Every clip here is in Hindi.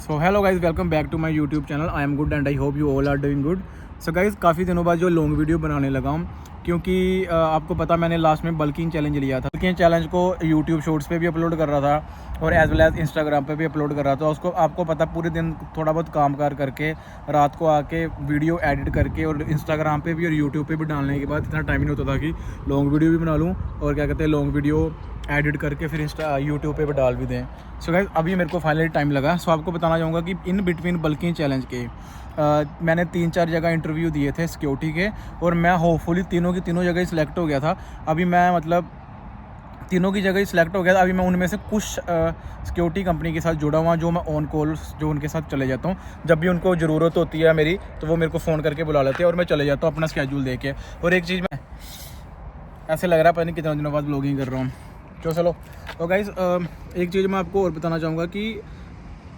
So hello guys, welcome back to my YouTube channel. I am good and I hope you all are doing good. So guys, काफ़ी दिनों बाद जो लॉन्ग वीडियो बनाने लगा हूँ, क्योंकि आपको पता मैंने लास्ट में बल्किंग चैलेंज लिया था। बल्किंग चैलेंज को यूट्यूब शॉर्ट्स पे भी अपलोड कर रहा था और एज वेल एज इंस्टाग्राम पे भी अपलोड कर रहा था। उसको आपको पता पूरे दिन थोड़ा बहुत काम कार करके रात को आके वीडियो एडिट करके और इंस्टाग्राम पे भी और यूट्यूब पे भी डालने के बाद इतना टाइम नहीं होता था कि लॉन्ग वीडियो भी बना लूँ और क्या कहते हैं लॉन्ग वीडियो एडिट करके फिर यूट्यूब पे डाल भी दें। सो गाइस, अभी मेरे को फाइनली टाइम लगा। सो आपको बताना चाहूँगा कि इन बिटवीन बल्किंग चैलेंज के मैंने 3-4 जगह इंटरव्यू दिए थे सिक्योरिटी के और मैं होपफुली तीनों की तीनों जगह ही सिलेक्ट हो गया था। अभी मैं मतलब तीनों की जगह ही सिलेक्ट हो गया था। अभी मैं उनमें से कुछ सिक्योरिटी कंपनी के साथ जुड़ा हुआ जो मैं ऑन कॉल जो उनके साथ चले जाता हूँ। जब भी उनको ज़रूरत होती है मेरी तो वो मेरे को फ़ोन करके बुला लेते हैं और मैं चले जाता हूँ अपना स्केड्यूल दे के। और एक चीज़ मैं ऐसे लग रहा है पता नहीं कितने दिनों बाद ब्लॉगिंग कर रहा हूँ। चलो तो गाइज़, एक चीज़ मैं आपको और बताना चाहूँगा कि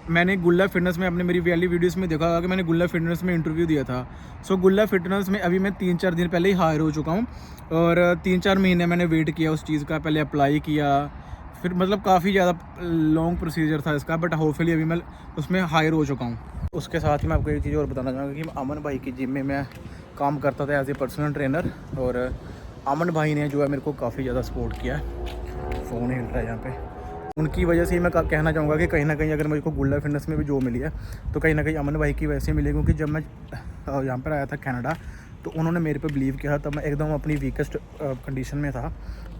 मैंने गुल्ला फिटनेस में अपने मेरी वाली वीडियोस में देखा कि मैंने गुल्ला फिटनेस में इंटरव्यू दिया था। सो गुल्ला फिटनेस में अभी मैं 3-4 दिन पहले ही हायर हो चुका हूँ और 3-4 महीने मैंने वेट किया उस चीज़ का। पहले अप्लाई किया, फिर मतलब काफ़ी ज़्यादा लॉन्ग प्रोसीजर था इसका, बट होपफुली अभी मैं उसमें हायर हो चुका हूँ। उसके साथ ही मैं आपको एक चीज़ और बताना चाहूँगा कि अमन भाई की जिम में मैं काम करता था एज ए पर्सनल ट्रेनर और अमन भाई ने जो है मेरे को काफ़ी ज़्यादा सपोर्ट किया। फ़ोन हिल रहा है यहाँ पे। उनकी वजह से ही मैं कहना चाहूँगा कि कहीं ना कहीं अगर मुझको गुल्ला फिटनेस में भी जॉब मिली है तो कहीं ना कहीं अमन भाई की वजह से मिली, क्योंकि जब मैं यहाँ पर आया था कनाडा तो उन्होंने मेरे पे बिलीव किया। तब मैं एकदम अपनी वीकेस्ट कंडीशन में था,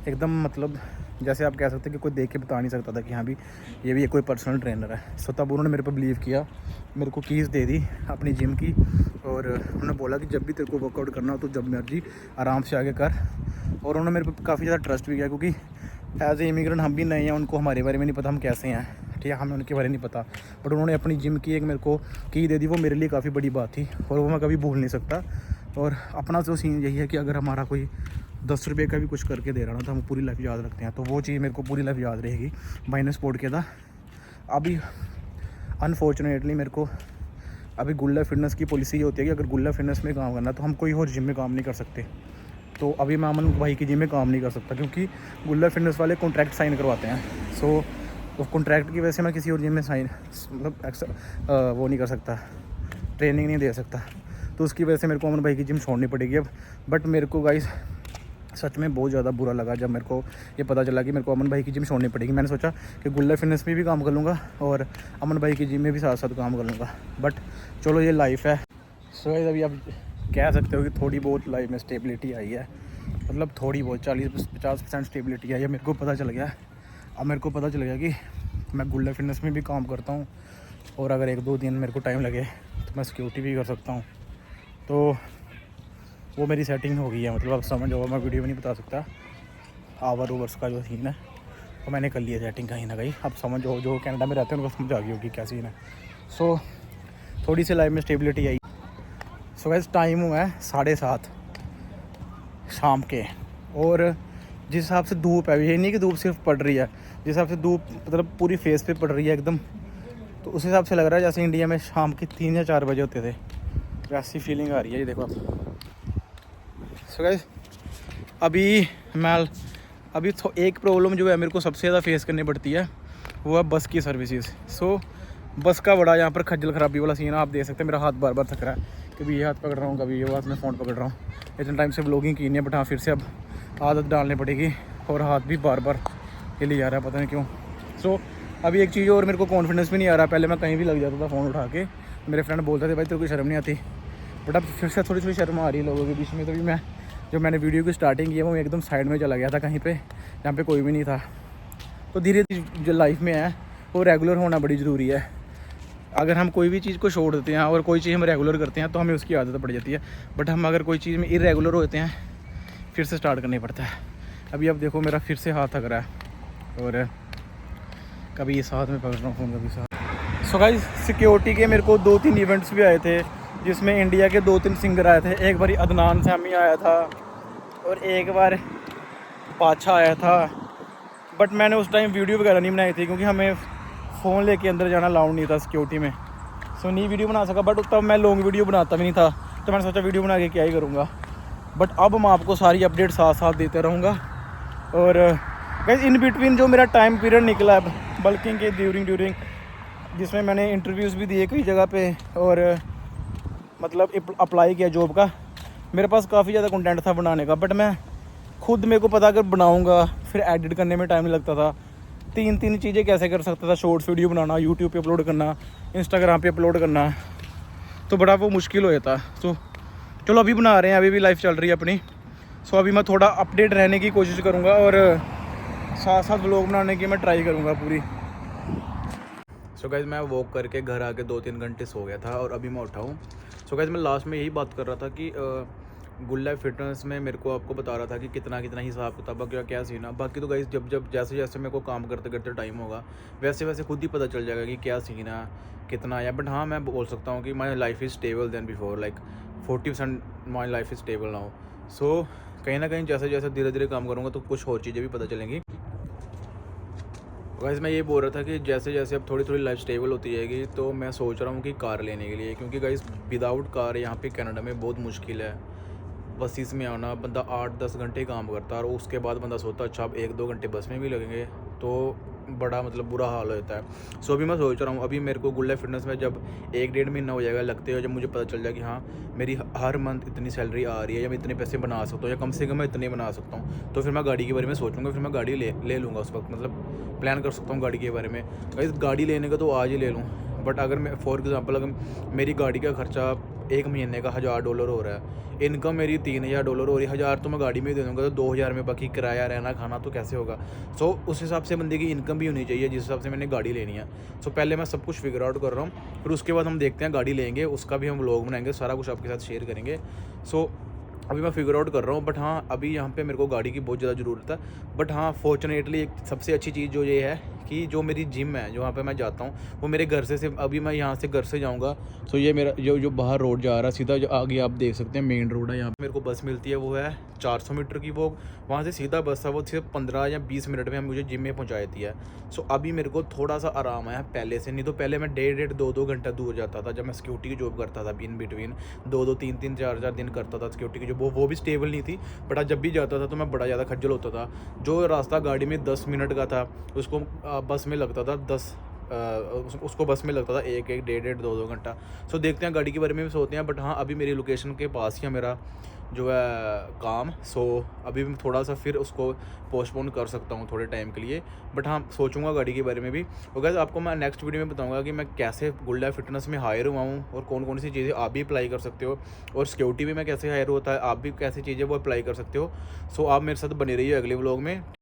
एकदम मतलब जैसे आप कह सकते हैं कि कोई देख के बता नहीं सकता था कि हाँ भी ये भी कोई पर्सनल ट्रेनर है। सो तब उन्होंने मेरे पे बिलीव किया, मेरे को कीज़ दे दी अपनी जिम की और उन्होंने बोला कि जब भी तेरे को वर्कआउट करना हो तो जब मर्जी आराम से आगे कर। और उन्होंने मेरे पे काफ़ी ज़्यादा ट्रस्ट भी किया, क्योंकि एज ए इमिग्रेंट हम भी नए हैं, उनको हमारे बारे में नहीं पता हम कैसे हैं, ठीक है, हमें उनके बारे में नहीं पता। बट उन्होंने अपनी जिम की एक मेरे को की दे दी, वो मेरे लिए काफ़ी बड़ी बात थी और वो मैं कभी भूल नहीं सकता। और अपना तो सीन यही है कि अगर हमारा कोई 10 रुपये का भी कुछ करके दे रहा ना तो हम पूरी लाइफ याद रखते हैं, तो वो चीज़ मेरे को पूरी लाइफ याद रहेगी। भाई ने सपोर्ट किया था। अभी अनफॉर्चुनेटली मेरे को अभी गुल्ला फिटनेस की पॉलिसी ये होती है कि अगर गुल्ला फिटनेस में काम करना तो हम कोई और जिम में काम नहीं कर सकते। तो अभी मैं अमन भाई की जिम में काम नहीं कर सकता, क्योंकि गुल्ला फिटनेस वाले कॉन्ट्रैक्ट साइन करवाते हैं। सो उस कॉन्ट्रैक्ट की वजह से मैं किसी और जिम में साइन मतलब वो नहीं कर सकता, ट्रेनिंग नहीं दे सकता। तो उसकी वजह से मेरे को अमन भाई की जिम छोड़नी पड़ेगी अब। बट मेरे को गाइस सच में बहुत ज़्यादा बुरा लगा जब मेरे को ये पता चला कि मेरे को अमन भाई की जिम छोड़नी पड़ेगी। मैंने सोचा कि गुल्ला फिटनेस में भी काम कर लूँगा और अमन भाई की जिम में भी साथ साथ काम कर लूँगा, बट चलो ये लाइफ है। सो गाइस, अभी आप कह सकते हो कि थोड़ी बहुत लाइफ में स्टेबिलिटी आई है, मतलब थोड़ी बहुत 40-50% स्टेबिलिटी आई है। मेरे को पता चल गया, अब मेरे को पता चल गया कि मैं गुल्ला फिटनेस में भी काम करता हूँ और अगर 1-2 दिन मेरे को टाइम लगे तो मैं सिक्योरिटी भी कर सकता हूँ। तो वो मेरी सेटिंग हो गई है, मतलब आप समझ जाओ, मैं वीडियो में नहीं बता सकता आवर ओवर्स का जो सीन है तो मैंने कर लिया सेटिंग कहीं ना कहीं। आप समझ जाओ, जो कनाडा में रहते हैं उनको समझ आ गई होगी क्या सीन है। सो थोड़ी सी लाइफ में स्टेबिलिटी आई। सो गाइस, टाइम हुआ है 7:30 शाम के और जिस हिसाब से धूप है, ये नहीं कि धूप सिर्फ पड़ रही है, जिस हिसाब से धूप मतलब पूरी फेस पे पड़ रही है एकदम, तो उस हिसाब से लग रहा है जैसे इंडिया में शाम के 3 या 4 बजे होते थे, वैसी फीलिंग आ रही है। ये देखो आप। सो गाइस, अभी मैं एक प्रॉब्लम जो है मेरे को सबसे ज़्यादा फेस करनी पड़ती है वो है बस की सर्विसेज। सो बस का बड़ा यहाँ पर खज्जल खराबी वाला सीन आप देख सकते हैं। मेरा हाथ बार बार थक रहा है, कभी ये हाथ पकड़ रहा हूँ, कभी ये हाथ में फ़ोन पकड़ रहा हूँ। इतने टाइम से व्लॉगिंग की नहीं है, बट हाँ फिर से अब आदत डालनी पड़ेगी और हाथ भी बार बार हिल जा रहा है, पता नहीं क्यों। सो अभी एक चीज़ और मेरे को कॉन्फिडेंस भी नहीं आ रहा। पहले मैं कहीं भी लग जाता था फ़ोन उठा के, मेरे फ्रेंड बोलते थे भाई तेरे को शर्म नहीं आती, बट अब फिर से थोड़ी थोड़ी शर्म आ रही है लोगों के बीच में। तो भी मैं जब मैंने वीडियो की स्टार्टिंग की है वो एकदम साइड में चला गया था कहीं पे जहाँ पे कोई भी नहीं था। तो धीरे धीरे जो लाइफ में है वो रेगुलर होना बड़ी ज़रूरी है। अगर हम कोई भी चीज़ को छोड़ देते हैं और कोई चीज़ हम रेगुलर करते हैं तो हमें उसकी आदत पड़ जाती है, बट हम अगर कोई चीज़ में इरेगुलर होते हैं फिर से स्टार्ट करना पड़ता है। अभी अब देखो मेरा फिर से हाथ थक रहा है और कभी इस हाथ में पकड़ रहा हूँ फ़ोन, कभी साथ। सो गाइस, सिक्योरिटी के मेरे को 2-3 इवेंट्स भी आए थे जिसमें इंडिया के 2-3 सिंगर आए थे। एक बार अदनान सामी आया था और एक बार पाछा आया था, बट मैंने उस टाइम वीडियो वगैरह नहीं बनाई थी क्योंकि हमें फ़ोन लेके अंदर जाना अलाउड नहीं था सिक्योरिटी में। सो नहीं वीडियो बना सका, बट तब मैं लॉन्ग वीडियो बनाता भी नहीं था तो मैंने सोचा वीडियो बना के क्या ही करूँगा। बट अब मैं आपको सारी अपडेट साथ साथ देते रहूँगा। और गाइस, इन बिटवीन जो मेरा टाइम पीरियड निकला है बल्किंग के ड्यूरिंग जिसमें मैंने इंटरव्यूज़ भी दिए कई जगह पे और मतलब अप्लाई किया जॉब का। मेरे पास काफ़ी ज़्यादा कंटेंट था बनाने का, बट मैं खुद मेरे को पता अगर बनाऊँगा फिर एडिट करने में टाइम लगता था। तीन चीज़ें कैसे कर सकता था, शॉर्ट्स वीडियो बनाना, यूट्यूब पे अपलोड करना, इंस्टाग्राम पे अपलोड करना, तो बड़ा वो मुश्किल हो जाता। तो चलो अभी बना रहे हैं, अभी भी लाइफ चल रही है अपनी। सो अभी मैं थोड़ा अपडेट रहने की कोशिश करूँगा और साथ साथ व्लॉग बनाने की मैं ट्राई करूँगा पूरी। सो गाइस मैं वॉक करके घर आके 2-3 घंटे सो गया था और अभी मैं उठा हूँ। सो गाइस मैं लास्ट में यही बात कर रहा था कि गुड लाइफ फिटनेस में मेरे को आपको बता रहा था कि कितना हिसाब किताब क्या क्या सीन है। बाकी तो गाइस जब जैसे जैसे मेरे को काम करते करते टाइम होगा वैसे वैसे खुद ही पता चल जाएगा कि क्या सीन है कितना है। बट हाँ मैं बोल सकता हूँ कि my life is stable then before, like 40% my life is stable now. So कहीं ना कहीं जैसे जैसे धीरे धीरे काम करूँगा तो कुछ और चीज़ें भी पता चलेंगी। वैसे मैं ये बोल रहा था कि जैसे जैसे अब थोड़ी थोड़ी लाइफ स्टेबल होती जाएगी तो मैं सोच रहा हूँ कि कार लेने के लिए, क्योंकि गाइस विदाउट कार यहाँ पे कनाडा में बहुत मुश्किल है। बसेस में आना बंदा 8-10 घंटे काम करता है और उसके बाद बंदा सोचता अच्छा अब 1-2 घंटे बस में भी लगेंगे तो बड़ा मतलब बुरा हाल होता है। सो अभी मैं सोच रहा हूँ, अभी मेरे को गुड लाइफ फिटनेस में जब 1-1.5 महीना हो जाएगा लगते हुए, जब मुझे पता चल जाए कि हाँ मेरी हर मंथ इतनी सैलरी आ रही है या मैं इतने पैसे बना सकता हूँ या कम से कम मैं इतने बना सकता हूँ, तो फिर मैं गाड़ी के बारे में सोचूंगा, फिर मैं गाड़ी ले लूँगा उस वक्त। मतलब प्लान कर सकता हूँ गाड़ी के बारे में। इस गाड़ी लेने का तो आज ही ले लूँ, बट अगर मैं फॉर एग्ज़ाम्पल अगर मेरी गाड़ी का खर्चा 1 महीने का $1000 हो रहा है, इनकम मेरी $3000 हो रही है, 1000 तो मैं गाड़ी में ही दे दूँगा, तो 2000 में बाकी किराया रहना खाना तो कैसे होगा। सो उस हिसाब से बंदे की इनकम भी होनी चाहिए जिस हिसाब से मैंने गाड़ी लेनी है। सो पहले मैं सब कुछ फिगर आउट कर रहा हूँ, फिर उसके बाद हम देखते हैं गाड़ी लेंगे, उसका भी हम व्लॉग बनाएंगे, सारा कुछ आपके साथ शेयर करेंगे। सो अभी मैं फिगर आउट कर रहा हूँ, बट हाँ अभी यहाँ पे मेरे को गाड़ी की बहुत ज़्यादा ज़रूरत है। बट हाँ फॉर्चुनेटली एक सबसे अच्छी चीज़ जो ये है कि जो मेरी जिम है जहाँ पे मैं जाता हूँ वो मेरे घर से सिर्फ, अभी मैं यहाँ से घर से जाऊँगा तो ये मेरा जो बाहर रोड जा रहा है सीधा, जो आगे आप देख सकते हैं मेन रोड है, यहाँ पे मेरे को बस मिलती है वो है 400 मीटर की। वो वहाँ से सीधा बस है, वो सिर्फ 15 या 20 मिनट में मुझे जिम में पहुँचा देती है। सो अभी मेरे को थोड़ा सा आराम आया पहले से, नहीं तो पहले मैं 1.5-2 घंटा दूर जाता था जब मैं सिक्योरिटी की जॉब करता था। इन बिटवीन 2-2 3-3 4-4 दिन करता था सिक्योरिटी की जॉब, वो भी स्टेबल नहीं थी। बट आज जब भी जाता था तो मैं बड़ा ज़्यादा खज्जल होता था। जो रास्ता गाड़ी में 10 मिनट का था उसको बस में लगता था उसको बस में लगता था 1-1 1.5 2-2 घंटा। सो देखते हैं गाड़ी के बारे में भी सोचते हैं। बट हाँ अभी मेरी लोकेशन के पास ही है मेरा जो है काम। सो अभी मैं थोड़ा सा फिर उसको पोस्टपोन कर सकता हूँ थोड़े टाइम के लिए, बट हाँ सोचूंगा गाड़ी के बारे में भी। और गाइस आपको मैं नेक्स्ट वीडियो में बताऊंगा कि मैं कैसे गुड लाइफ फिटनेस में हायर हुआ हूँ और कौन कौन सी चीज़ें आप भी अप्लाई कर सकते हो, और सिक्योरिटी में मैं कैसे हायर होता है आप भी कैसी चीज़ें वो अप्लाई कर सकते हो। सो आप मेरे साथ बने रहिए अगले व्लॉग में।